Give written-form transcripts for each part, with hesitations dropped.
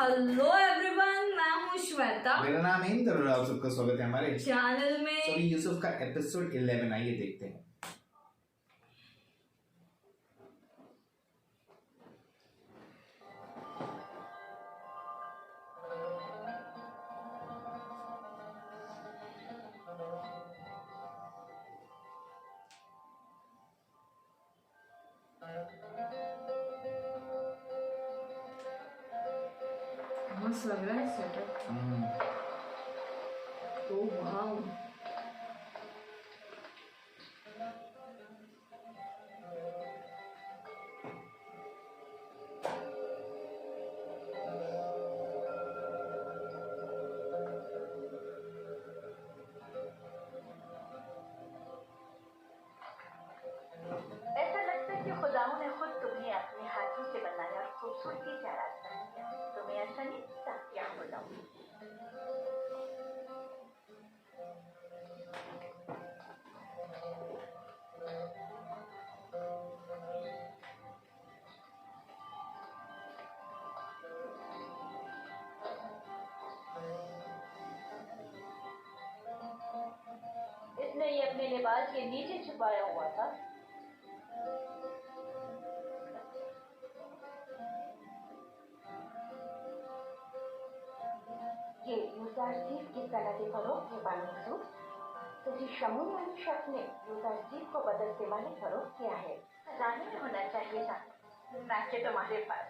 Hello everyone, मैं हूँ श्वेता। मेरा नाम है इंद्र और आप सबका स्वागत है हमारे चैनल में। तो यूसुफ का एपिसोड 11 आइए देखते हैं। मस्त लग रहा है सेटअप। Oh wow. ऐसा लगता है कि खुदाओं ने खुद तुम्हें अपने हाथों से बनाया और खूबसूरती से आरास्ता किया। तुम्हें ऐसा नहीं लगता क्या खुदाओं? इसने ये अपने लिबास के नीचे छुपाया हुआ था। ये यूजारजीव की सनदी फरोख के बावजूद किसी शमून वाले शख्स ने यूजारजीव को बदलते वाले फरोख किया है। खजाने में होना चाहिए था, ना कि तुम्हारे पास।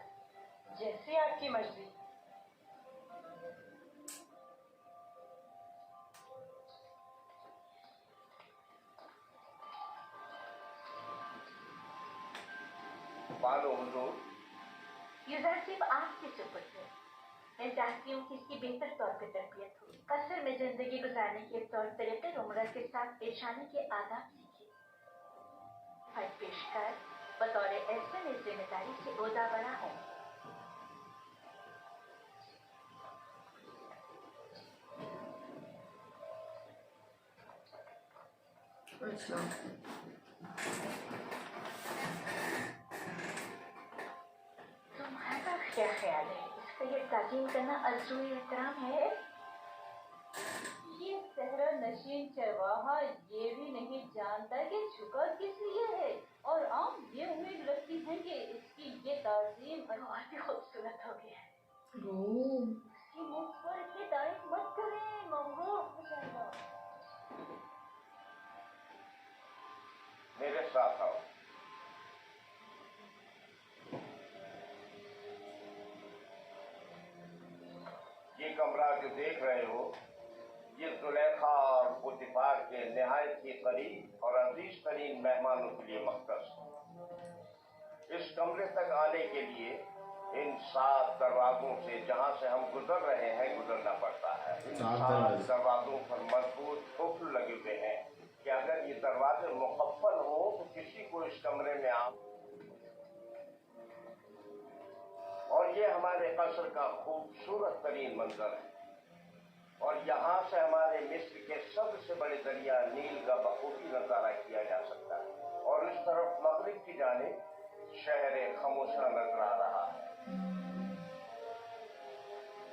जैसी आपकी मर्जी। बालो हुजूर, यूजारजीव आपके सुपुर्द है। मैं चाहती हूँ कि इसकी बेहतर तौर पर तरबियत हो। कसर में जिंदगी गुजारने के तौर तरीके उम्र के साथ पेश आने के आदाब सीखे। हर पेशकार बतौर ऐसे में जिम्मेदारी से ओहदा बड़ा हो। अच्छा, तुम्हारा क्या ख्याल है? इसका ये ताजीम करना अर्जुन एहतराम है? ये सहरा नशीन चरवाहा ये भी नहीं जानता कि झुका किस लिए है, और आम ये उम्मीद रखती है कि इसकी ये ताजीम और भी खूबसूरत हो गया है। ओह इसकी मुख पर इतनी तारीफ मत करें, मंगो हो जाएगा। मेरे साथ आओ। ये कमरा जो देख रहे हो, ये जुलेखा और पुतिफार के निहायत ही करीब और अजीज तरीन मेहमानों के लिए मख्तस है। इस कमरे तक आने के लिए इन 7 दरवाजों से जहां से हम गुजर रहे हैं गुजरना पड़ता है। इन 7 दरवाजों पर मजबूत ठोकर लगे हुए हैं कि अगर ये दरवाजे मुकफ्फल हो तो किसी को इस कमरे में आ। और ये हमारे कसर का खूबसूरत तरीन मंजर है, और यहाँ से हमारे मिस्र के सबसे बड़े दरिया नील का बखूबी नजारा किया जा सकता है। और इस तरफ मगरिब की जानिब शहर खामोशा नजर आ रहा है।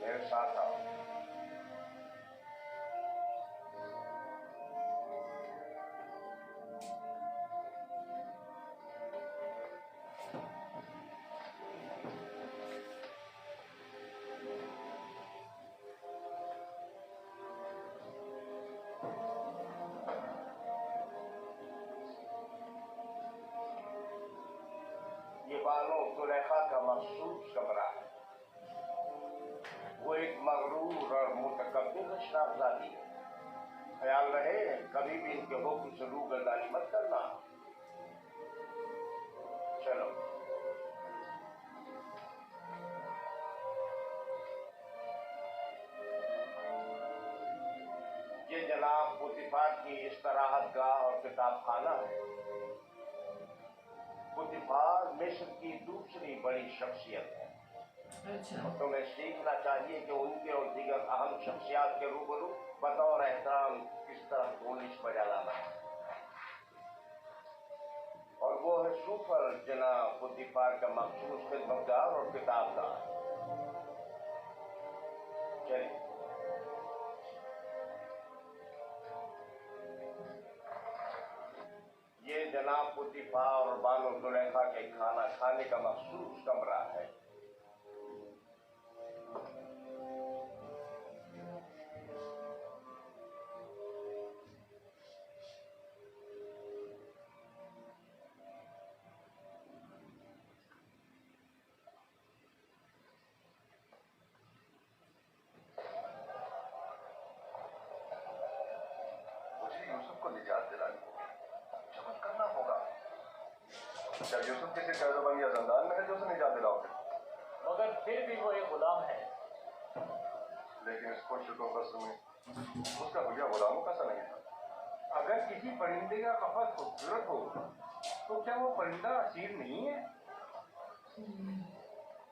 मेरे साथ आओ। ये बानो जुलेखा का मखसूस कमरा है। वो एक मगरूर और मुतकब्बिर शराफजादी है। ख्याल रहे कभी भी इनके हुक्म से रूगर्दानी मत करना। चलो। ये जनाब पुतिफार की इस्तराहत गाह और किताब खाना है। पुतिफार मिस्र की दूसरी बड़ी शख्सियत है। अच्छा, और तुम्हें सीखना चाहिए कि उनके और दीगर अहम शख्सियात के रूबरू बतौर एहतराम किस तरह गोलिश बजा लाना है। और वो है सूफर जनाब पुतिफार का मखसूस खिदमतगार और किताबदार। पुतीफार और बानो जुलेखा के खाना खाने का मखसूस कमरा है। यूसुफ को निजात दिलानी होगी, मुझे कुछ करना होगा। जब यूसुफ किसी कैदोबंद या जंदान में है जो उसे निजात दिलाओगे, मगर फिर भी वो एक गुलाम है। लेकिन इस खुशको में उसका हुलिया गुलामों का सा नहीं था। अगर किसी परिंदे का कफस खूबसूरत हो तो क्या वो परिंदा असीर नहीं है?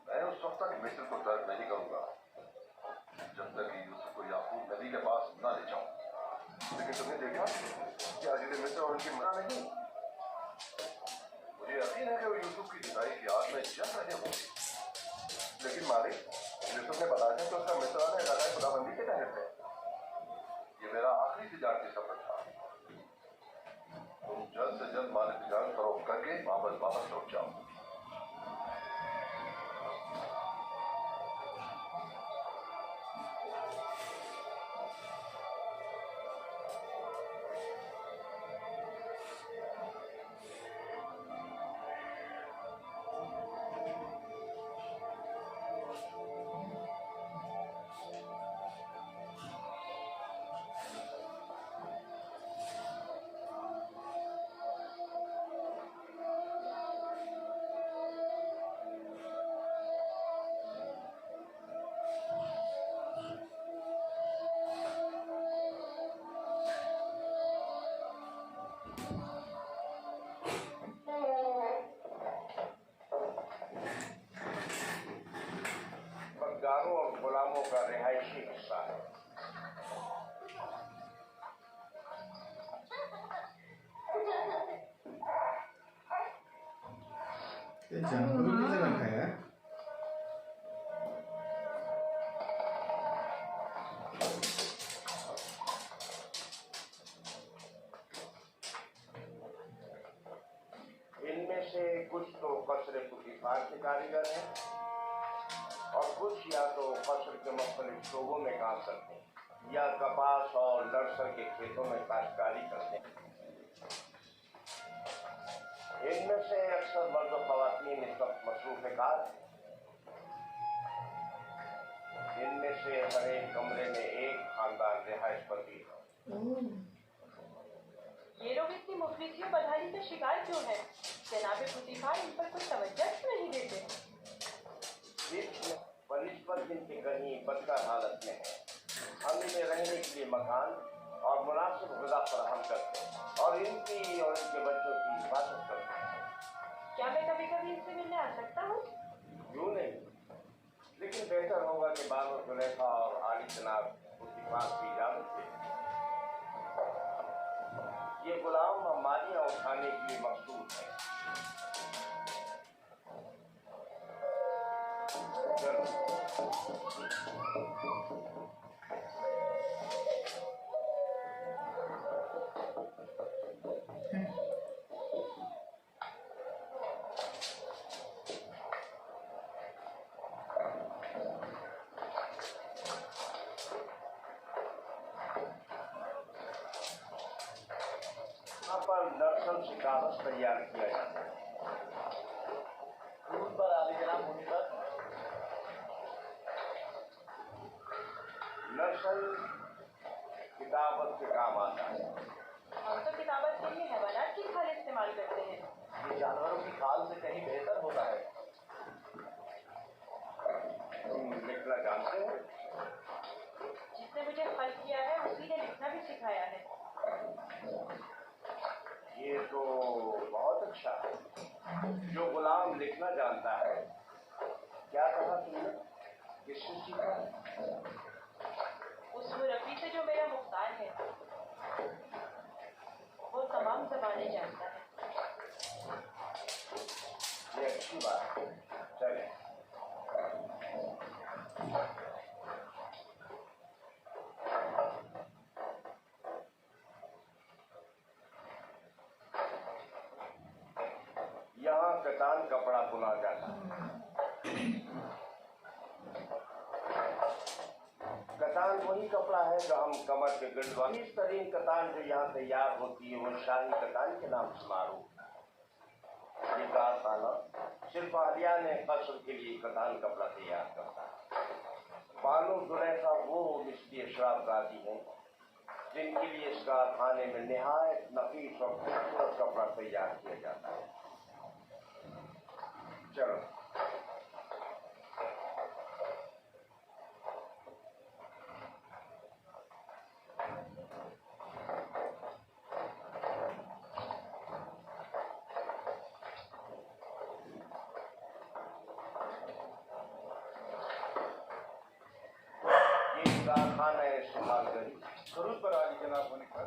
मैं उस वक्त तक मिस्र को तर्क नहीं करूंगा जब तक कि यूसुफ को याकूब नबी के पास ना ले जाऊं। लेकिन तुमने देखा कि अजीज मिस्र और उनकी मना नहीं। मुझे यकीन है कि वो यूसुफ की जुदाई की आग में जल रहे होंगे। लेकिन मालिक, यूसुफ ने बताया था कि उसका मिस्र ने लगाए खुदाबंदी के तहत है। ये मेरा आखिरी तिजारती सफर था। तुम जल्द से जल्द मालिक की जान फरोख्त करके वापस लौट जाओ। बदगारों और गुलामों का रिहायशी हिस्सा है। ये जानवरों की जगह है यार। इनमें से कुछ तो कसरे पुतीफार के कारीगर हैं और कुछ या तो फसल के मुख्तलिफ शोबों में काम करते हैं या कपास और लड़सर के खेतों में काश्तकारी करते हैं। इनमें से अक्सर मर्द और खवातीन इस वक्त मसरूफ कार हैं। इनमें से हर एक कमरे में एक खानदान रिहाइश पती है। ये लोग इतनी मुफलिसियों बदहाली का शिकार क्यों है? जनाबे पुतीफार इन पर कुछ तवज्जो क्यों नहीं देते? बनिस्बत इनके कहीं बदतर हालत में है। हम इन्हें रहने के लिए मकान और मुनासिब गुज़ा फराहम करते हैं और इनकी और इनके बच्चों की हिफाजत करते हैं। क्या मैं कभी कभी इनसे मिलने आ सकता हूँ? क्यों नहीं, लेकिन बेहतर होगा कि बानो जुलेखा और आली जनाब पुतीफार की इजाजत से। ये गुलाम हमारियाँ उठाने के लिए मखसूस है। यहाँ पर दरअसल से कागज तैयार किया जाता है। दूध पर आली जनाब होने पर नर्सल किताबत के काम आता है। हम तो किताबत के लिए हैवानात की खाल इस्तेमाल करते हैं। ये जानवरों की खाल से कहीं बेहतर होता है। तुम लिखना जानते हो? जिसने मुझे खल किया है उसी ने लिखना भी सिखाया है। ये तो बहुत अच्छा है। जो गुलाम लिखना जानता है, क्या कहा तुमने? किससे सीखा? उस मुरब्बी से जो मेरा मुख्तार है। वो तमाम ज़बानें जानता है। ये अच्छी बात है। चले। कतान कपड़ा बुना जाता है। कतान वही कपड़ा है जो हम कमर के गंडवा, इस तरीन कतान जो यहाँ तैयार होती है वो शाही कतान के नाम से मारूफ। ये कारखाना सिर्फ आलिया ने फसल के लिए कतान कपड़ा तैयार करता है। बानो जुलैखा वो मिस्री शराबगादी हैं जिनके लिए इस कारखाने में निहायत नफीस और खूबसूरत कपड़ा तैयार किया जाता है। चलो कारखाना है सुहागरी जरूर पर आज जनाब होने पर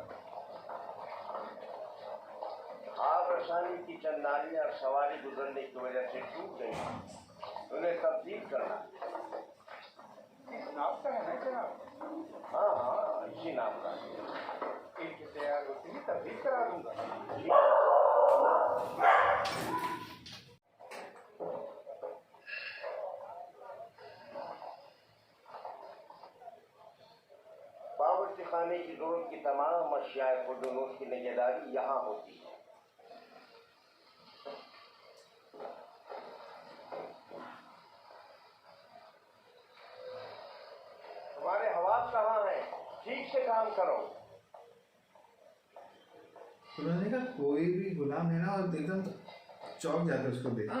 आग रसानी की चंदानियां सवारी गुजरने की वजह से टूट गई, उन्हें तब्दील करना। इस नाम का है ना जनाब? हाँ हाँ, इसी नाम का इनकी तैयार होती है तब्दील करा दूंगा। बावर्ची खाने की जरूरत की तमाम अशियाए खुर्दनोश की निगहदारी यहाँ होती है। तुम्हारे हवास कहाँ है? ठीक से काम करो। उन्होंने कहा कोई भी गुलाम है ना और एकदम चौंक जाते उसको देख के।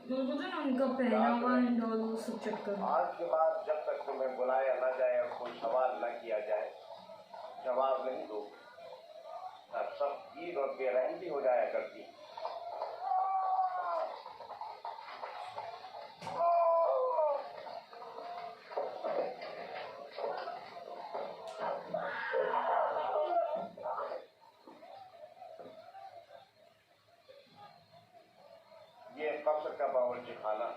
वो बोलते ना उनका पहनावा एंड ऑल वो सब चक्कर। आज के बाद जब तक तुम्हें बुलाया न जाए और कोई सवाल न किया जाए, जवाब नहीं दो। सब ईद और बेरहम भी हो जाया करती। ये कब्र का बावर्ची खाना,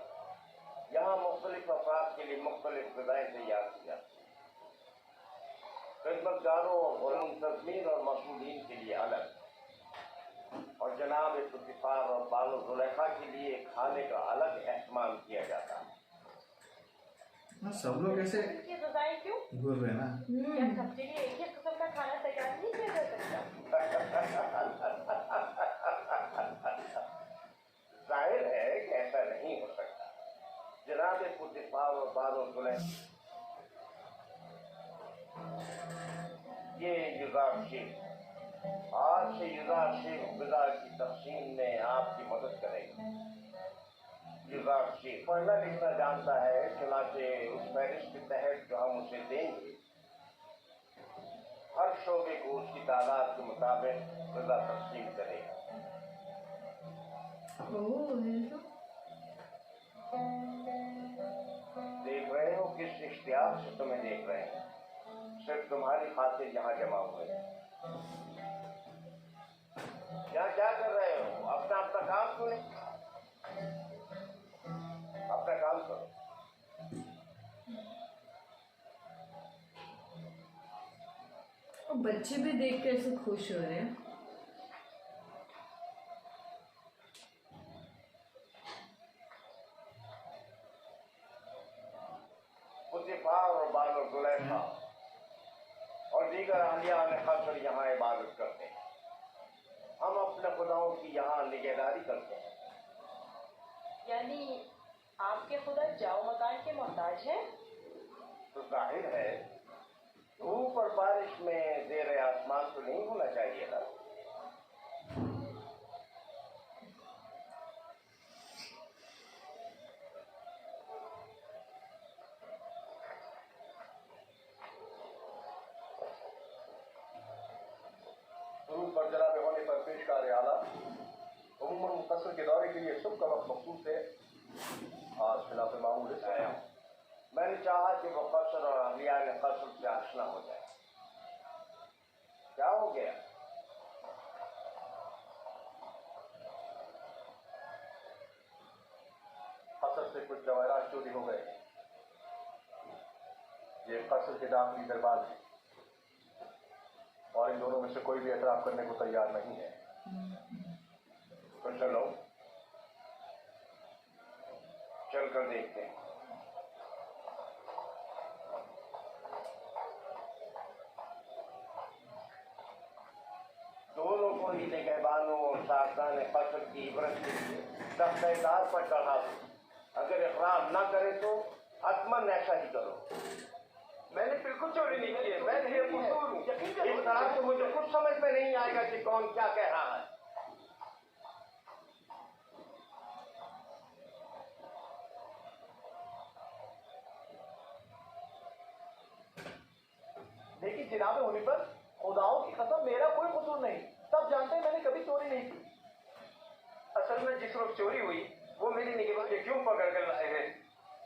यहाँ मुख्तलिफ अफराद के लिए मुख्तलिफ ग़िज़ाएं तैयार की जाती हैं। खिदमतगारों और मुंतज़मीन और मसूलीन के लिए अलग, और जनाब इफ्तिखार और बानो ज़ुलैखा के लिए खाने का अलग एहतमाम किया जाता है। हाँ, सब लोग ऐसे इसकी ग़िज़ाएं क्यों? घूर रहे हैं ना। क्या सबके लिए एक ही किस्म का खाना तैयार नहीं किया जा सकता? जाहिर है कि ऐसा नहीं हो सकता। जनाब इफ्तिखार और बानो ज़ुलैखा ये युज़ार शेख, आज से युज़ार शेख ग़िज़ा की तक़सीम में आपकी मदद करेगा। युज़ार शेख पढ़ना लिखना जानता है, चुनाचे उस फहरिस्त के तहत जो हम उसे देंगे हर शोबे को उसकी तादाद के मुताबिक ग़िज़ा तक़सीम करेगा। देख रहे हो किस इश्तियाक से तुम्हें देख रहे हैं, सिर्फ तुम्हारी खातिर यहाँ जमा हुए हैं। यहाँ क्या कर रहे हो? अपना अपना काम क्यों नहीं? अपना काम करो। और बच्चे भी देख के ऐसे खुश हो रहे हैं। इफ्तिखार और बानो ज़ुलैखा और दीगर अहलिया ने खासकर यहाँ इबादत करते हैं। हम अपने खुदाओं की यहाँ निगहदारी करते हैं। यानी आपके खुदा जाओ मकान के मोहताज हैं? तो जाहिर है धूप और बारिश में ज़ेर आसमान तो नहीं होना चाहिए ना। पर जनाब होने पर पेश कार्य आला उम्मुल मुक़स्सिर के दौरे के लिए सुबह का वक्त मखसूस है। आज खिलाफ मामूल आया। मैंने चाहा कि वो कसर और अहलिया ने कसर से आशना हो जाए। क्या हो गया? कसर से कुछ जवाहरात चोरी हो गए। ये कसर के दाखिली दरबार है और इन दोनों में से कोई भी एतराफ़ करने को तैयार नहीं है। तो चलो चलकर देखते हैं। दोनों को ही निगहबानों और सावधान कत्ल की इबरत के लिए दफ्तेदार पर चढ़ा दो। अगर इकरार न करे तो हतमन ऐसा ही करो। मैंने बिल्कुल चोरी नहीं की है, मैं बेकसूर हूँ। इस तरह से मुझे कुछ समझ में नहीं आएगा कि कौन क्या कह रहा है। लेकिन जिनाब होने पर खुदाओं की कसम मेरा कोई कसूर नहीं। सब जानते हैं मैंने कभी चोरी नहीं की। असल में जिस वक्त चोरी हुई वो मेरी निगरानी में क्यों पकड़ कर लाए हैं?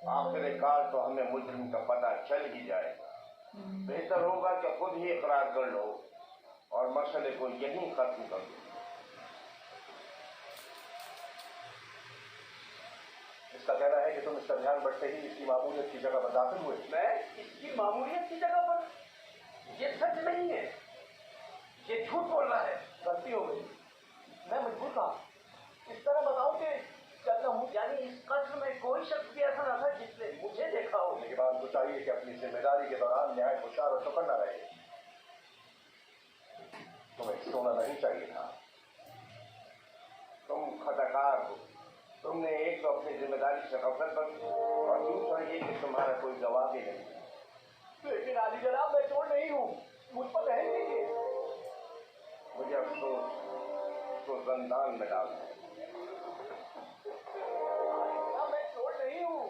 आखिरकार तो हमें मुजरिम का पता चल ही जाएगा। बेहतर होगा कि खुद ही इकरार कर लो और मसले को यहीं खत्म कर दो। इसका कहना है कि तुम इसका ध्यान बढ़ते ही इसकी मामूलियत की जगह पर दाखिल हुए। मैं इसकी मामूलियत की जगह पर? ये सच नहीं है, ये झूठ बोल रहा है। गलती हो गई, मैं मजबूर था। इस तरह बताऊं कि करना हूँ। यानी इस कत्ल में कोई शख्स भी ऐसा न था जिसने मुझे देखा हो। निगहबान को चाहिए कि अपनी जिम्मेदारी के दौरान नहायत होशियार और चौकन्ना रहे। तुम्हें सोना नहीं चाहिए था। तुम खताकार हो। तुमने एक तो अपनी जिम्मेदारी से गफलत बरती और दूसरा ये कि तुम्हारा कोई गवाह भी नहीं। लेकिन आली जनाब मैं चोर नहीं हूँ, मुझ पर रहम कीजिए। मुझे अफसोस तो जंदान में डाल दो। मैं चोर नहीं हूँ।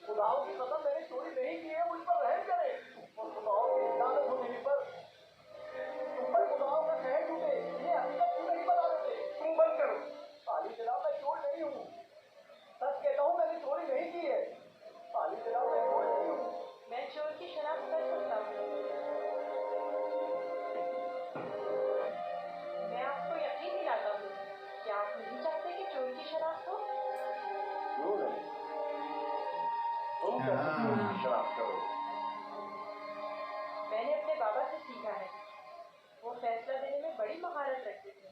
खुदाओं की कसम मैंने चोरी नहीं की है, मुझ पर रहम करें। और खुदाओं की इजाजत होने पर तुम पर खुदाओं का कहर टूटे, ये हकीकत क्यों नहीं बता देते? तुम बंद करो। आली जनाब मैं चोर नहीं हूँ, सच कहता हूँ मैंने चोरी नहीं की है। आली जनाब मैं चोर नहीं हूँ। मैं चोर की शनाख्त कर सकता हूँ। मैं आपको यकीन दिलाता हूँ। क्या आप नहीं चाहते कि चोर की शनाख्त हो? क्यों नहीं? तुम कैसे चोर की शनाख्त करो? मैंने अपने बाबा से सीखा है। वो फैसला देने में बड़ी महारत रखते थे।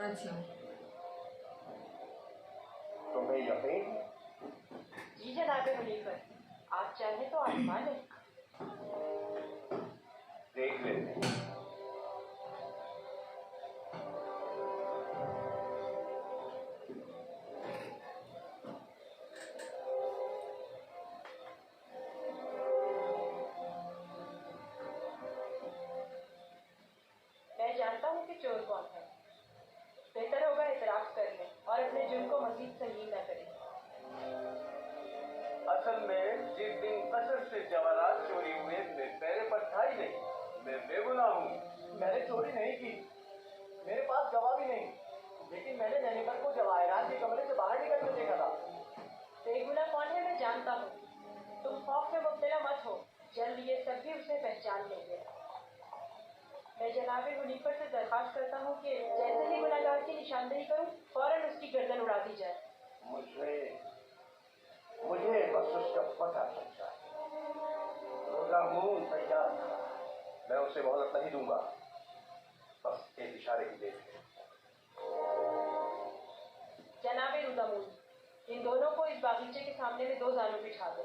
अच्छा, तुम्हें यकीन? जी जनाबे मुनीफर, आप चाहें तो आजमा लें। देख लेते हैं। मैं जानता हूँ कि चोर कौन है। बेहतर होगा इतराफ कर लें और अपने जुर्म को मजीद संगीन न करें। असल में जिस दिन कसर से जवाहरात चोरी हुए मेरे पर था ही नहीं। मैं बेगुनाह हूँ। मैंने चोरी नहीं की, मेरे पास गवाह भी नहीं। लेकिन मैंने नैनीकर को जवाहरात के कमरे से बाहर निकलते देखा था। बेगुनाह कौन है मैं जानता हूँ। तुम खौफ में मुब्तला मत हो, जल्द ये सब भी उसे पहचान लेंगे। मैं जनाबे मुनीफर से दरख्वास्त करता हूँ कि जैसे ही गुनाहगार की निशानदेही करूँ फौरन उसकी गर्दन उड़ा दी जाए। मुझे बस उसका पता चल जाए। रोज़ामून तैयार था। मैं उसे मोहलत नहीं दूंगा, बस एक इशारे की देर है। जनाबे रुदामून, इन दोनों को इस बागीचे के सामने में 2 जानों बिठा दो।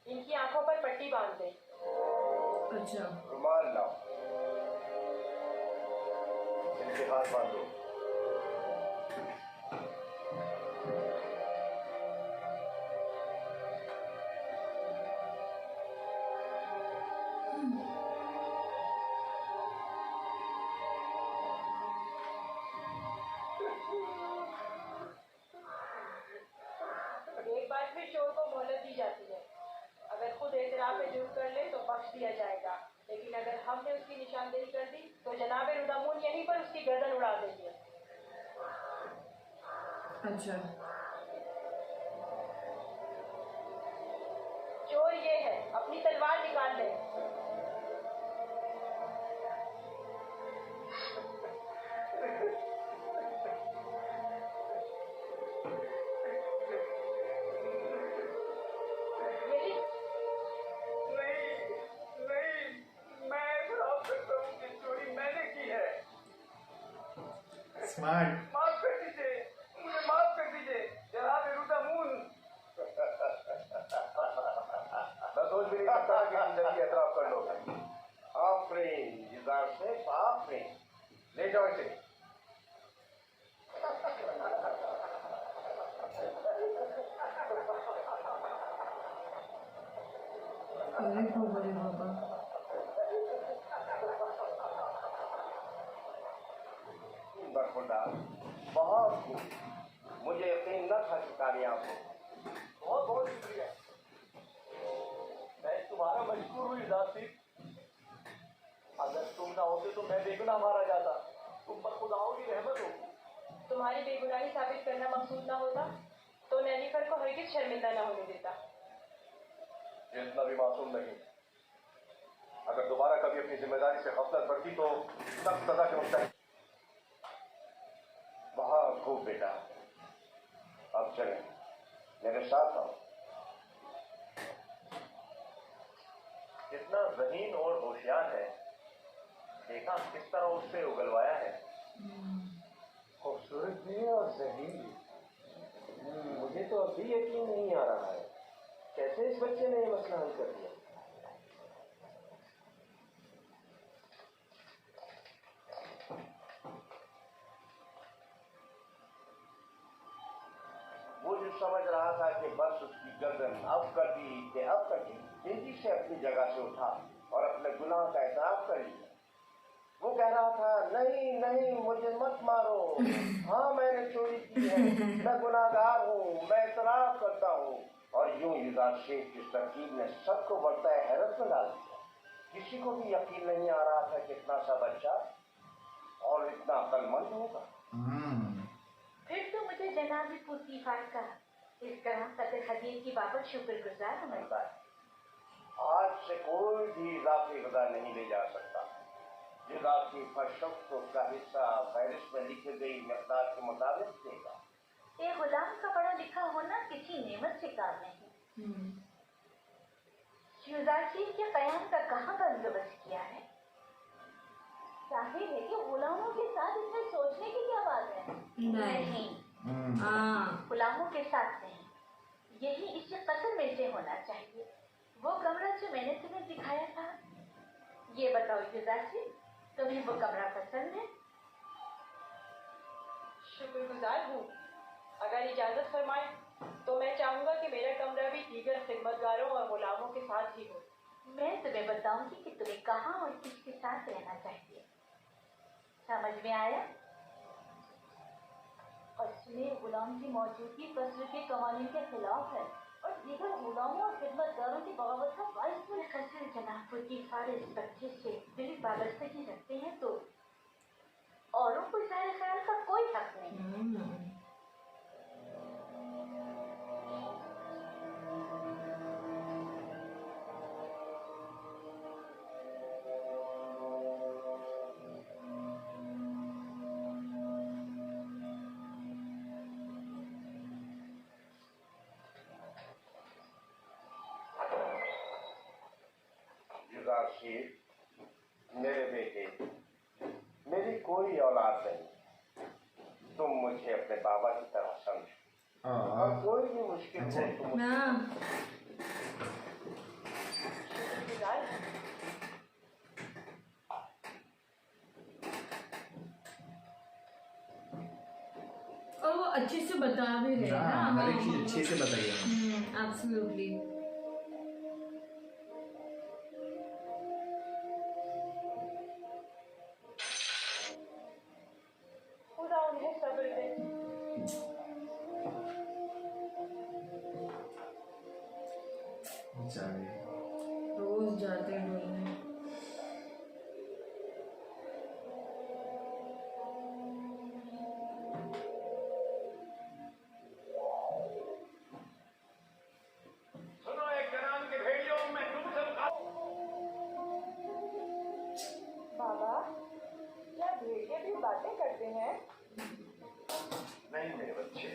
इनकी आंखों पर पट्टी बांध दें। अच्छा, रुमाल लाओ। इनके हाथ बांधो। एक बार फिर चोर को मोहलत दी जाती है। अगर खुद एतराफ में जुर्म कर ले तो बख्श दिया जाएगा, लेकिन अगर हमने उसकी निशानदेही कर दी तो जनाबे रुदामून यहीं पर उसकी गर्दन उड़ा देंगे। अच्छा, चोर ये है, अपनी तलवार निकाल ले। स्मार्ट। माफ कर दीजिए, मुझे माफ कर दीजिए जनाब रुदामून। मैं सोच भी नहीं सकता कि जिंदगी एतराफ कर लोगे। आफरीन जिदार से आफरीन। ले जाओ इसे। अरे बाबा। बरखुदा बहुत खूब। मुझे यकीन न था कि कामयाब हो। बहुत बहुत शुक्रिया। मैं तुम्हारा मशहूर हुई जाती। अगर तुम ना होते तो मैं बेगुनाह मारा जाता। तुम पर खुदाओं की रहमत हो। तुम्हारी बेगुनाही साबित करना मकसूद ना होता तो नैनीफर को हरगिज शर्मिंदा ना होने देता। ये इतना भी मासूम नहीं। अगर दोबारा कभी अपनी जिम्मेदारी से गफलत बरती तो सख्त सजा के मुस्तहिक। बहुत खूब बेटा, अब चले मेरे साथ आओ। कितना ज़हीन और होशियार है, देखा किस तरह उससे उगलवाया है। खूबसूरत भी है और ज़हीन भी। मुझे तो अभी यकीन नहीं आ रहा है कैसे इस बच्चे ने ये मसला हल कर दिया। वो जो समझ रहा था कि बस उसकी गर्दन अब कटी कि अब कटी, तेजी से अपनी जगह से उठा और अपने गुनाह का एतराफ कर लिया। वो कह रहा था, नहीं नहीं मुझे मत मारो, हाँ मैंने चोरी की है, मैं गुनाहगार हूँ, मैं एतराफ करता हूँ। और यूं युदार शेख की तरकीब ने सबको बढ़ता हैरत में डाल दिया। किसी को भी यकीन नहीं आ रहा था कि इतना सा बच्चा और इतना अक्लमंद होगा। फिर तो मुझे जनाब पुतीफार का इस तरह कदर हदीर की बाबत शुक्रगुजार होना चाहिए। आज से कोई भी इजाफी गदा नहीं ले जा सकता। इजाफी फशक्त का हिस्सा फहरिस्त में लिखी गई मकदार के मुताबिक देगा। ये गुलाम का पढ़ा लिखा होना किसी नेमत से काम नहीं। युदार के कयाम का कहाँ बंदोबस्त किया है? जाहिर है कि गुलामों के साथ इसमें सोचने की क्या बात है? नहीं, गुलामों के साथ नहीं, यही इसके कत्ल में से होना चाहिए। वो कमरा जो मैंने तुम्हें दिखाया था, ये बताओ युदासी, तुम्हें वो कमरा पसंद है? शुक्रगुजार हूँ। अगर इजाजत फरमाए तो मैं चाहूंगा कि मेरा कमरा भी दीगर खिदमतगारों और गुलामों के साथ ही हो। मैं तुम्हें बताऊंगी कि तुम्हें कहाँ और किसके साथ रहना चाहिए। समझ में आया? कसमें गुलाम की मौजूदगी कसर के कवानीन के खिलाफ है और दीगर गुलामों और खिदमतगारों की बगावत का बाइस में कसर जनाब की फारिस बच्चे से दिली वाबस्तगी रखते हैं तो औरों को ज़ाहिर ख्याल का कोई हक नहीं। मेरे बेटे, मेरी कोई औलाद नहीं, तुम मुझे अपने बाबा की तरह समझो और कोई भी मुश्किल हो तुम शुक्रगुजार हूँ। और वो अच्छे से बता भी रहे हैं ना, हर एक चीज अच्छे से बताइए। एब्सोल्युटली। खुदा उन्हें सब्र दे। रोज जाते हैं बोलने। सुनो एक जनाब के भेड़ियों में तुम सब बाबा, क्या भेड़िए भी बातें करते हैं? नहीं मेरे बच्चे,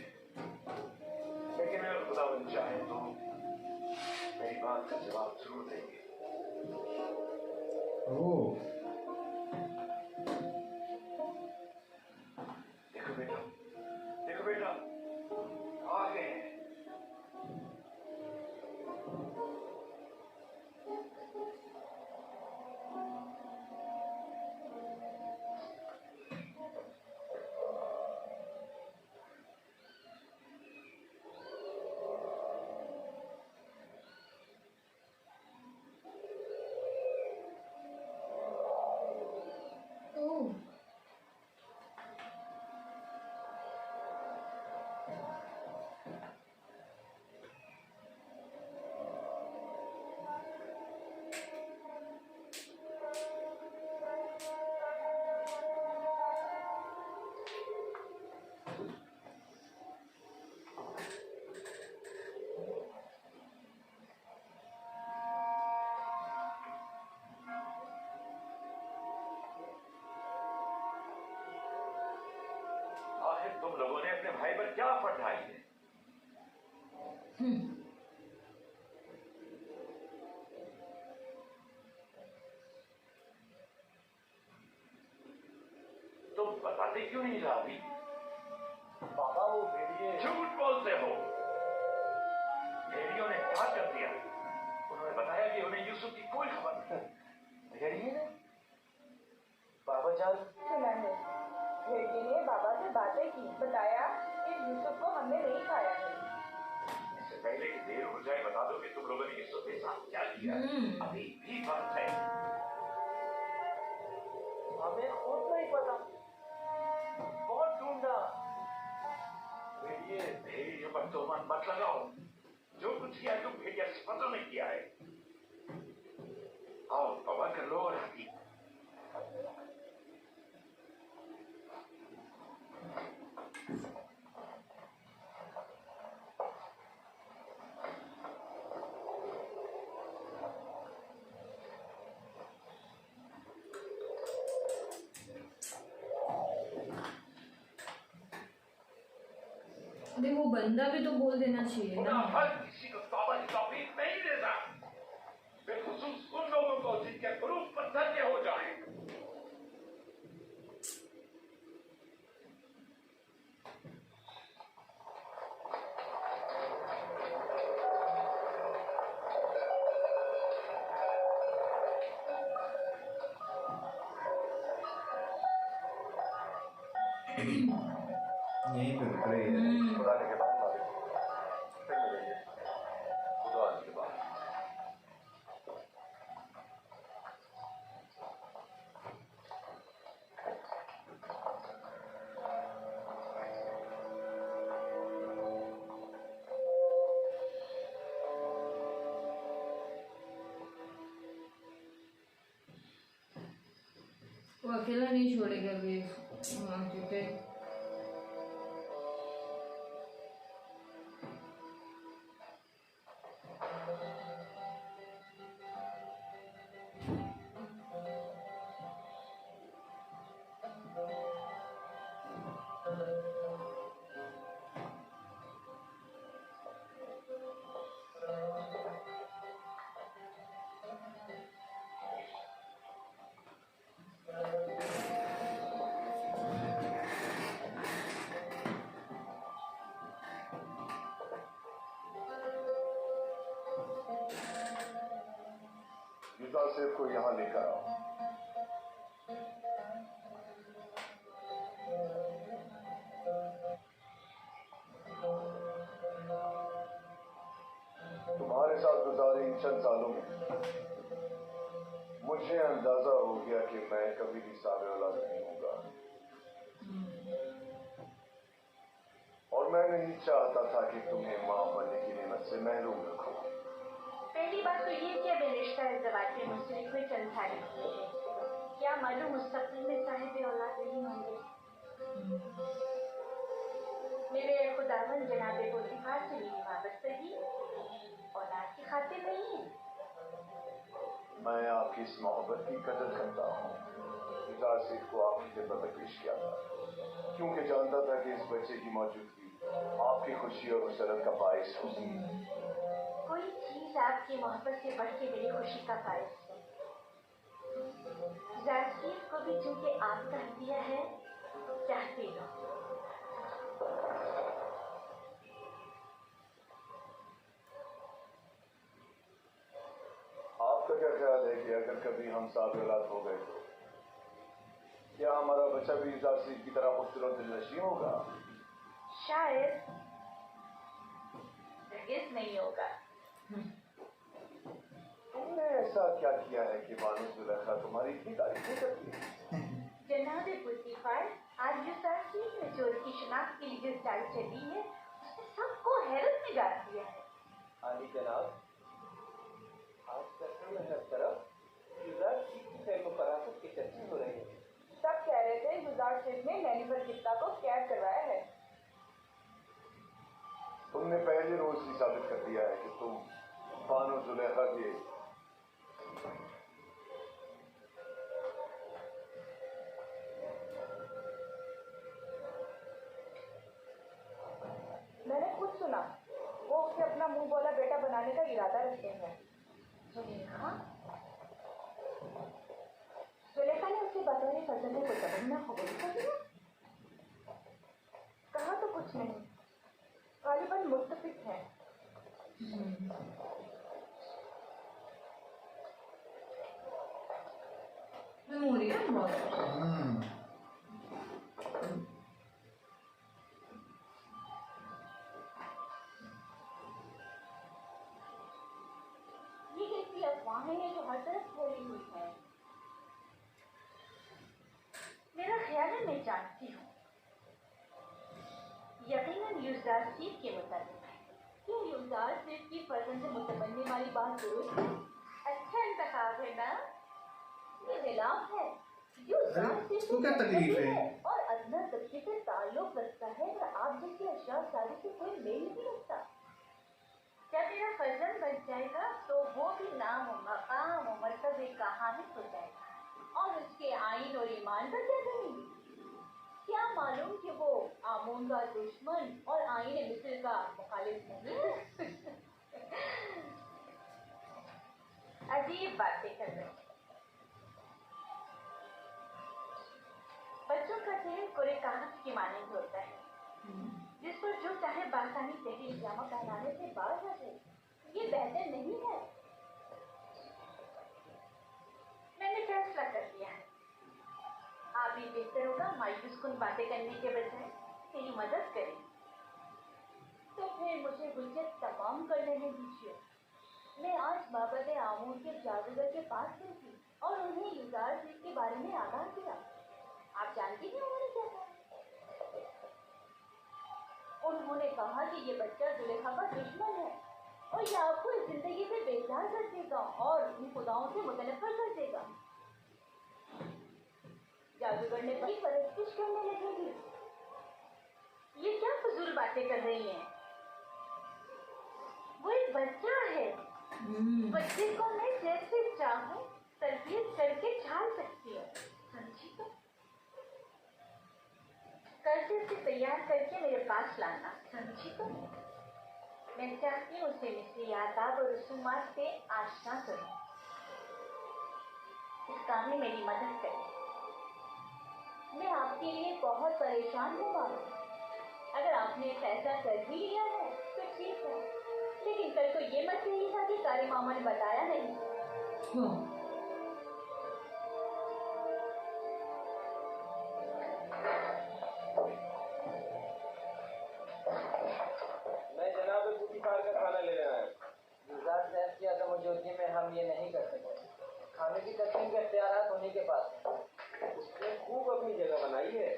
लेकिन अगर खुदावंद चाहे तो मेरी बात का जवाब जरूर देंगे। तुम लोगों ने अपने भाई पर क्या आफत ढाई है? तुम बताते क्यों नहीं रावी? बाबा वो भेड़िए झूठ बोलते हो। भेड़ियों ने क्या कर दिया? उन्होंने बताया कि उन्हें यूसुफ की कोई खबर नहीं। भेड़िए ने बाबा जान सुना है भेड़िए ने बाबा से बातें की, बताया कि यूसुफ को हमने नहीं खाया है। इससे पहले कि देर हो जाए बता दो कि तुम लोगों ने यूसुफ के साथ क्या किया। अभी भी वक्त है। हमें खुद नहीं पता, बहुत ढूंढा। भेड़िए भेड़िए पर तो मन मत लगाओ। जो कुछ किया तुम भेड़िया से पता नहीं किया है। आओ तौबा कर लो और हाथी। अरे वो बंदा भी तो बोल देना चाहिए खुदा ना। हर किसी को तौबा की तौफीक नहीं देता। बिलखुसूस उन लोगों को जिनके कुरूप पत्थर के हो जाए। यहीं पे रुक रही है। खुदा के बाद मालिक फिर मिलेंगे बुधवार के बाद। वो अकेला नहीं छोड़ेगा भी वहाँ क्योंकि यूसुफ को यहाँ लेकर आओ। तुम्हारे साथ गुजारे इन चंद सालों में मुझे अंदाजा हो गया कि मैं कभी भी साबिर औलाद नहीं होगा, और मैं नहीं चाहता था कि तुम्हें मां बनने की नेमत से महरूम रखूं। पहली बात तो ये कि अब इन रिश्ता इज़्ज़वाज के मुझसे कोई चंद साल किए हैं। क्या मालूम मुस्तकबिल में साहिब औलाद नहीं होंगे। मेरे खुदावन जनाबे पोतीफार से मेरी वाबस्तगी औलाद की खातिर नहीं है। मैं आपकी इस मोहब्बत की कदर करता हूँ। इजार सेठ को आपकी खिदमत में पेश किया था क्योंकि जानता था कि इस बच्चे की मौजूदगी आपकी खुशी और मसरत का बायस होगी। कोई चीज आपकी मोहब्बत से बढ़ के मेरी खुशी का बायस है। जारसीफ को भी चूंकि आपका दिया है, चाहते लो। आपका क्या ख्याल है कि अगर कभी हम साथ औलाद हो गए तो क्या हमारा बच्चा भी इजार सेठ की तरह खूबसूरत दिलनशी होगा? शायद हरगिज़ नहीं होगा। तुमने ऐसा क्या किया है कि बानो जुलेखा तुम्हारी इतनी तारीफ नहीं करती? जनाबे पुतीफार, आज जो जारसीफ ने चोर की शिनाख्त के लिए जो चाल चली है, उसने सबको हैरत में डाल दिया है। आली जनाब, आज सत्र में हर तरफ युवराज की खैर फरासत की चर्चा हो रही है। सब कह रहे थे गुजार शेख ने नैनीफर किस्ता को कैद करवाया है। तुमने पहले रोज ही साबित कर दिया है कि तुम बानो जुलेखा के सुना। वो उसे अपना मुंह बोला बेटा बनाने का इरादा रखते हैं। जुलेखा जुलेखा ने उसे बतौर फजल को तमन्ना कबूल कर लिया। कहा तो कुछ नहीं, गालिबन मुत्तफिक है। मेमोरिया बहुत ये कैसी अफवाहें हैं जो हर तरफ फैली हुई है। मेरा ख्याल है मैं जानती हूँ। यकीनन युज़ार सीफ के मुताबिक क्या युज़ार सीफ की फर्जंद मुतमन्नी वाली बात दुरुस्त है? अच्छा इंतखाब है ना? ये खिलाफ है। युज़ार सीफ इसको क्या तकलीफ है? और अदना तबके से ताल्लुक रखता है और आप जैसे अशराफ शादी से कोई मेल नहीं रखता। जब मेरा फर्जंद बन जाएगा तो वो भी नाम मकाम और मर्तबे का हामिद हो जाएगा और उसके आइन और ईमान पर क्या करेंगे? क्या मालूम कि वो आमून का दुश्मन और आइन मिस्र का मुखालिफ नहीं है। अजीब बातें कर रहे हैं। बच्चों का जहन कुरे कहावत की मानंद होता है, जिस पर जो चाहे बासानी तहरीर जामा पहनाने से बाज आ जाए। ये बेहतर नहीं है। मैंने फैसला कर लिया है। आप ही बेहतर होगा मायूस कुन बातें करने के बजाय मेरी मदद करें। तो फिर मुझे हुज्जत तमाम कर लेने दीजिए। मैं आज माबद आमूर के जादूगर के पास गई थी और उन्हें युज़ार सीफ के बारे में आगाह किया। आप जानती हैं उन्होंने क्या कहा? उन्होंने कहा कि ये बच्चा जुलेखा का दुश्मन है और ये आपको इस जिंदगी से बेजार कर देगा और इन खुदाओं से मुतनफ़र कर देगा। जादूगर ने बड़ी परस्तिश करने लगेगी। ये क्या फजूल बातें कर रही हैं? वो एक बच्चा है। बच्चे को मैं जैसे चाहूँ तरबियत करके ढाल सकती हूँ। समझी तो? कल से उसे तैयार करके मेरे पास लाना। समझी तो? मैं चाहती हूँ उसे मिस्री आदाब और रसूमात से आशना करूँ। इस काम में मेरी मदद करें। मैं आपके लिए बहुत परेशान हूँ बाबा। अगर आपने फैसला कर भी लिया है तो ठीक है, लेकिन कल को ये मत कहिएगा कि कारी मामा ने बताया नहीं। मैं जनाब बुटीपार का खाना ले रहा है। गुजार साहब की अदम मौजूदगी में हम ये नहीं कर सकते। खाने की तकसीम के इख्तियारात उन्हीं के पास हैं। उसने खूब अपनी जगह बनाई है।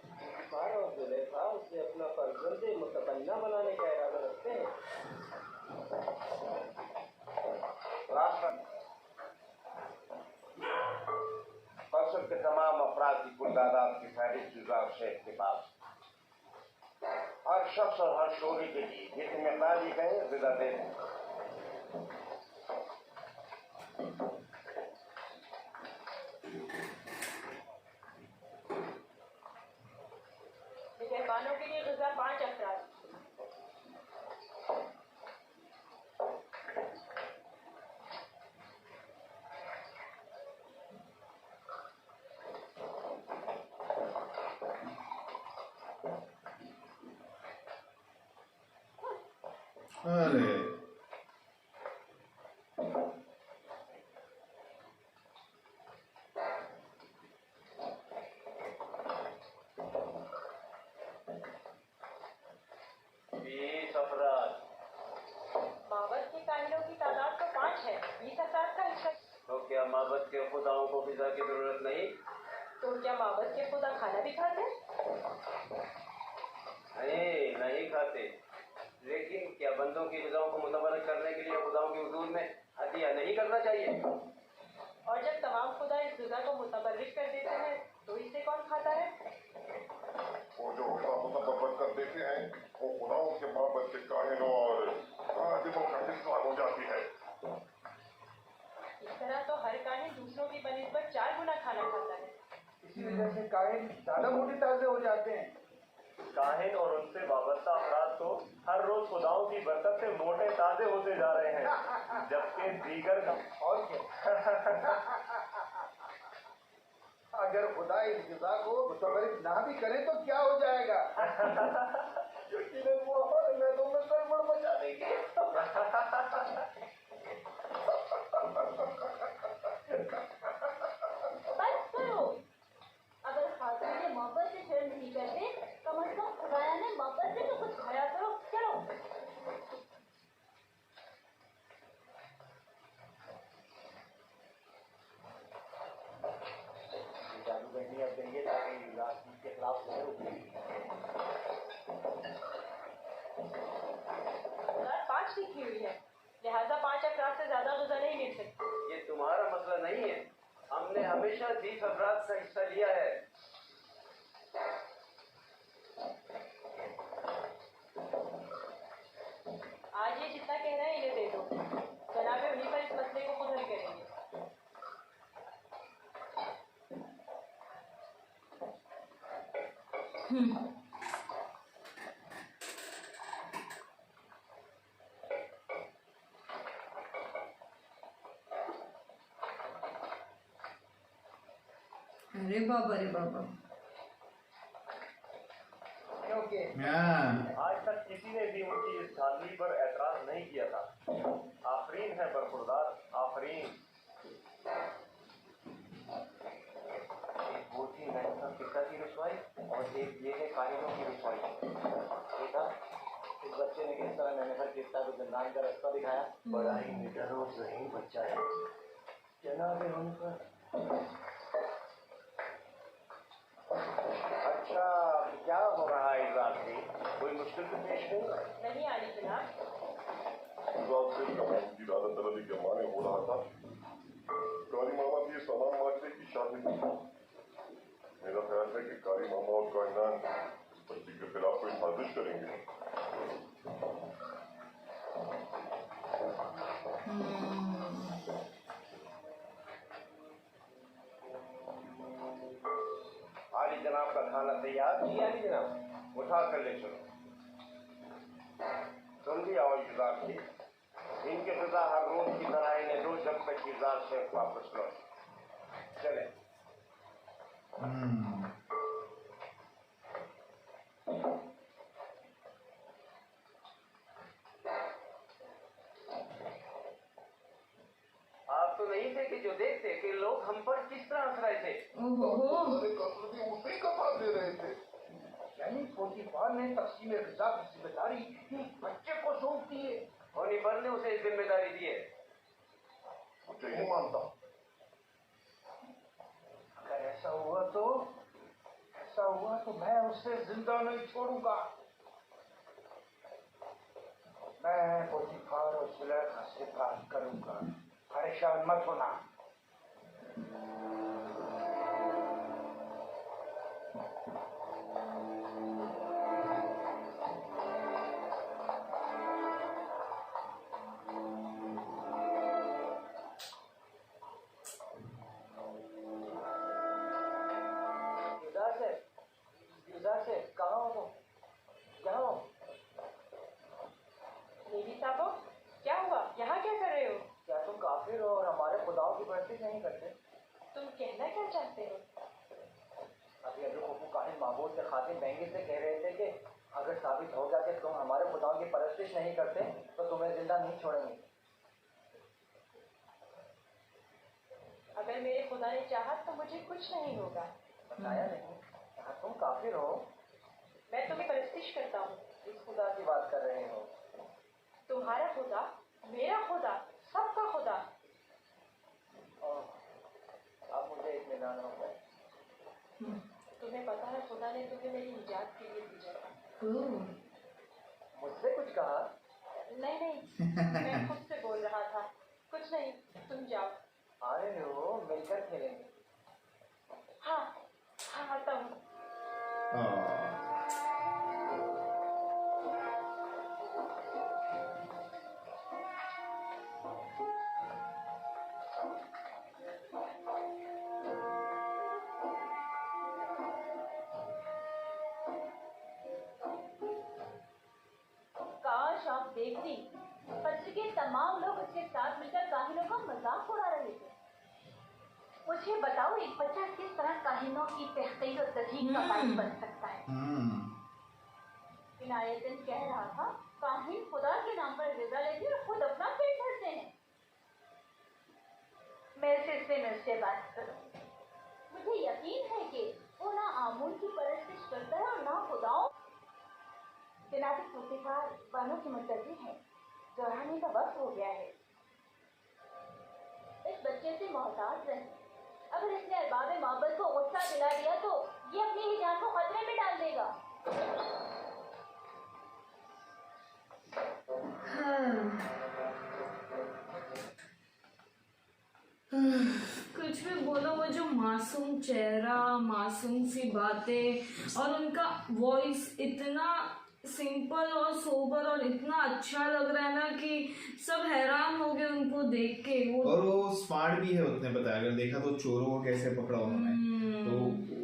बुटीपार और जुलेखा उसे अपना फर्जंद मुतबन्ना बनाने का इरादा रखते हैं। पर्सद के तमाम अफराद की कुल तादाद की फहरिस्त युज़ार शेख के पास। हर शख्स और हर शोरी के लिए जितनी मकदार दी गए विदा दे दें। मेहमानों के लिए गुज़ा 5 अफराद। अरे मावत के काहिलों की तादाद तो 5 है। 20 अफराद का हिस्सा। तो क्या माबद के खुदाओं को फिजा की जरूरत नहीं? तो क्या मावत के खुदा खाना भी खाते? नहीं खाते। लेकिन क्या बंदों की फिजाओं को मुतबरक करने के लिए खुदाओं के हुजूर में हदिया नहीं करना चाहिए? और जब तमाम खुदा इस गुज़ा को मुतबर्रिक कर देते हैं तो इसे कौन खाता है? वो जो खुदा मुतबर्रक कर देते हैं वो खुदाओं के मोहब्बत के काहिल और कादिमों का हिस्सा हो जाती है। इस तरह तो हर काहिल दूसरों की बनिस्बत 4 गुना खाना खाता है। इसी वजह से काहिल ज्यादा मोटे ताजे हो जाते हैं। काहिन और उनसे वाबस्ता अफराद तो हर रोज खुदाओं की बरकत से मोटे ताजे होते जा रहे हैं, जबकि दीगर का और क्या अगर खुदा इस गिजा को मुतबरिक ना भी करे तो क्या हो जाएगा? यकीनन वो हमारे मैदों में गड़बड़ मचा देंगे। बस करो। अगर खातिर ने मोहब्बत से शर्म नहीं करते, कम से कम खुदाया ने मोहब्बत से तो कुछ खाया करो। चलो। जादूगरनी अब देंगे ताकि राजनीति के खिलाफ लड़े। 5 लिखी हुई है, लिहाजा 5 अफराद से ज्यादा गुजा नहीं मिल सकती। ये तुम्हारा मसला नहीं है, हमने हमेशा 20 अफराद का हिस्सा लिया है। आज ये जितना कह रहे हैं इन्हें दे दो, जनाबे उन्हीं पर इस मसले को खुद हल करेंगे। अरे बाबा रे बाबा। क्योंकि आज तक किसी ने भी उनकी इस धांधली पर एतराज नहीं किया था। आफरीन है बरखुरदार, आफरीन। एक वो थी मैडम पिता की रसवाई और एक ये है काहिनों की रसवाई। देखा इस बच्चे ने किस तरह मैंने हर किस्सा को जिंदान का रास्ता दिखाया। बड़ा ही निडर और ज़हीन बच्चा है। जनाब उन पर अच्छा, क्या हो रहा है इस रात में? कोई मुश्किल तो पेश नहीं? नहीं आनी जनाब। रात से कमाल की इरादा तलबी के माने हो रहा था। कारी मामा की सलाम मांगने की शादी थी। मेरा ख्याल है कि कारी मामा और कायनान इस बच्ची के खिलाफ कोई साजिश करेंगे। आली जनाब का खाना तैयार? जी आली जनाब। उठा कर ले चलो। तुम भी आओ इंतजार की। इनके पिता हर रोज की तरह इन्हें रोज जब तक इंतजार से वापस लौट चले। आप तो नहीं थे कि जो देखते कि लोग हम पर किस तरह हंस रहे थे। उसी का साथ दे रहे थे। यानी पोतीफार ने तकसीम ग़िज़ा की जिम्मेदारी एक बच्चे को सौंप दी है। होनी पर ने उसे जिम्मेदारी दी है। मुझे नहीं मानता। अगर ऐसा हुआ तो मैं उसे जिंदा नहीं छोड़ूंगा। मैं पोतीफार और सुलेखा से बात करूंगा, परेशान मत होना। कहाँ हो तुम? यहाँ हो? नेवी साहबो, क्या हुआ? यहाँ क्या कर रहे हो? क्या तुम काफिर हो और हमारे खुदाओं की परस्तिश नहीं करते? तुम कहना क्या चाहते हो? अभी खफू काहिन माबूद के खातिन बेंगी से कह रहे थे कि अगर साबित हो गया कि तुम हमारे खुदाओं की परस्तिश नहीं करते तो तुम्हें जिंदा नहीं छोड़ेंगे। अगर मेरे खुदा ने चाहा तो मुझे कुछ नहीं होगा। बताया नहीं? यहाँ तुम काफिर हो। मैं तुम्हें परस्तिश करता हूँ। किस खुदा की बात कर रहे हो? तुम्हारा खुदा, मेरा खुदा, सबका खुदा। अब मुझे इत्मीनान हो गया। तुम्हें पता है खुदा ने तुम्हें मेरी निजात के लिए भेजा था। मुझसे कुछ कहा? नहीं, मैं खुद से बोल रहा था। कुछ नहीं, तुम जाओ। आ रहे हो? मिलकर खेलेंगे। हाँ, आता हूँ। मुझे बताओ एक बच्चा किस तरह काहिनों की तहकीक और तदहीक का बाइस बन सकता है। इनायतन कह रहा था काहिन खुदा के नाम पर रिजा लेते और खुद अपना पेट भरते हैं। मैं सिलसिले में उससे बात करूं। मुझे यकीन है कि वो ना आमूल की परस्तिश करता है और ना खुदाओं। जनाब पुतिफार बानों के मुंतज़िर है, दोहराने का वक्त हो गया है। इस बच्चे से मोहताज रहे। अगर इसने अरबाब मोहब्बत को गुस्सा दिला दिया तो ये अपनी ही जान को खतरे में डाल देगा। कुछ भी बोलो, वो जो मासूम चेहरा, मासूम सी बातें और उनका वॉइस इतना सिंपल और सोबर और इतना अच्छा लग रहा है ना कि सब हैरान हो गए उनको देख के। और वो स्मार्ट भी है, उसने बताया। अगर देखा तो चोरों को कैसे पकड़ा उन्होंने, तो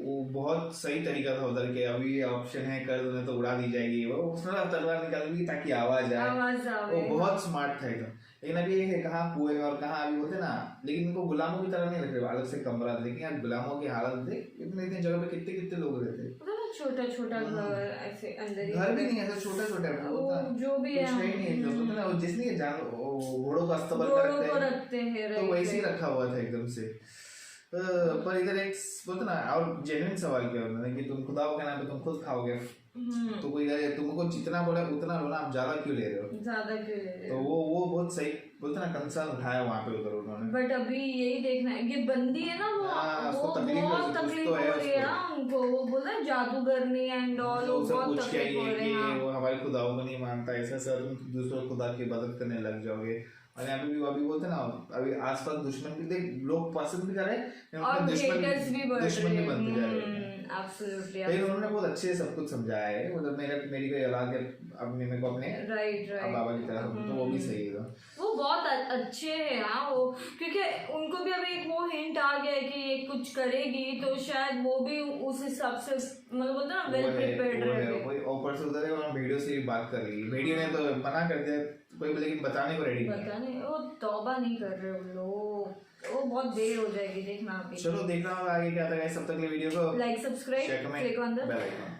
वो बहुत सही तरीका था उधर के। अभी ये ऑप्शन है कर दो तो उड़ा दी जाएगी, वो उसने तलवार निकाल दी ताकि आवाज आए। वो बहुत स्मार्ट था एकदम। लेकिन अभी ये है कहाँ कुएं में और कहाँ अभी होते ना, लेकिन इनको गुलामों की तरह नहीं रख रहे, अलग से कमरा। लेकिन यार गुलामों की हालत देख, इतने इतने जगह पे कितने कितने लोग रहते, छोटा छोटा घर, ऐसे अंदर घर भी नहीं ऐसा छोटा छोटा जो भी है नहीं, जिसने घोड़ों का अस्तबल रखते हैं, तो वैसे ही रखा हुआ था एकदम से। पर इधर एक बोलते ना, और जेन्युइन सवाल किया उन्होंने कि तुम खुदा के नाम पे तुम खुद खाओगे, तो कोई तुमको जितना बोला उतना लो ना, आप ज्यादा क्यों ले रहे हो, तो वो बहुत सही बोलते ना कंसर्न उठाया वहाँ पे उधर उन्होंने। बट अभी यही देखना है, ये बंदी है ना, वो बहुत तकलीफ हो रही है ना उनको। वो बोल रहे जादूगरनी एंड ऑल, बहुत तकलीफ हो रही है। वो हमारे खुदाओं को नहीं मानता, ऐसा सर तुम दूसरों खुदा की इबादत करने लग जाओगे। और यहाँ पे भी अभी बोलते ना, अभी आसपास दुश्मन भी देख, लोग पसंद भी कर रहे हैं और दुश्मन भी बनते जा रहे हैं। Absolutely, लेकिन उन्होंने बहुत अच्छे से सब कुछ समझाया है। मतलब मेरी कोई औलाद के अपने मेरे को अपने बाबा की तरह, तो वो भी सही है। वो बहुत अच्छे हैं हाँ वो, क्योंकि उनको भी अभी वो हिंट आ गया है कि ये कुछ करेगी, तो शायद वो भी उस हिसाब से मतलब बोलते ना वेल प्रिपेयर्ड रहेंगे। कोई ऊपर से उधर है, वीडियो से भी बात कर रही है। वीडियो ने तो मना कर दिया कोई, लेकिन बताने को रेडी नहीं। वो तौबा नहीं कर रहे वो लोग, वो बहुत देर हो जाएगी देखना। चलो देखना होगा आगे क्या आता है। सब तक के वीडियो को like, subscribe, click on the bell icon.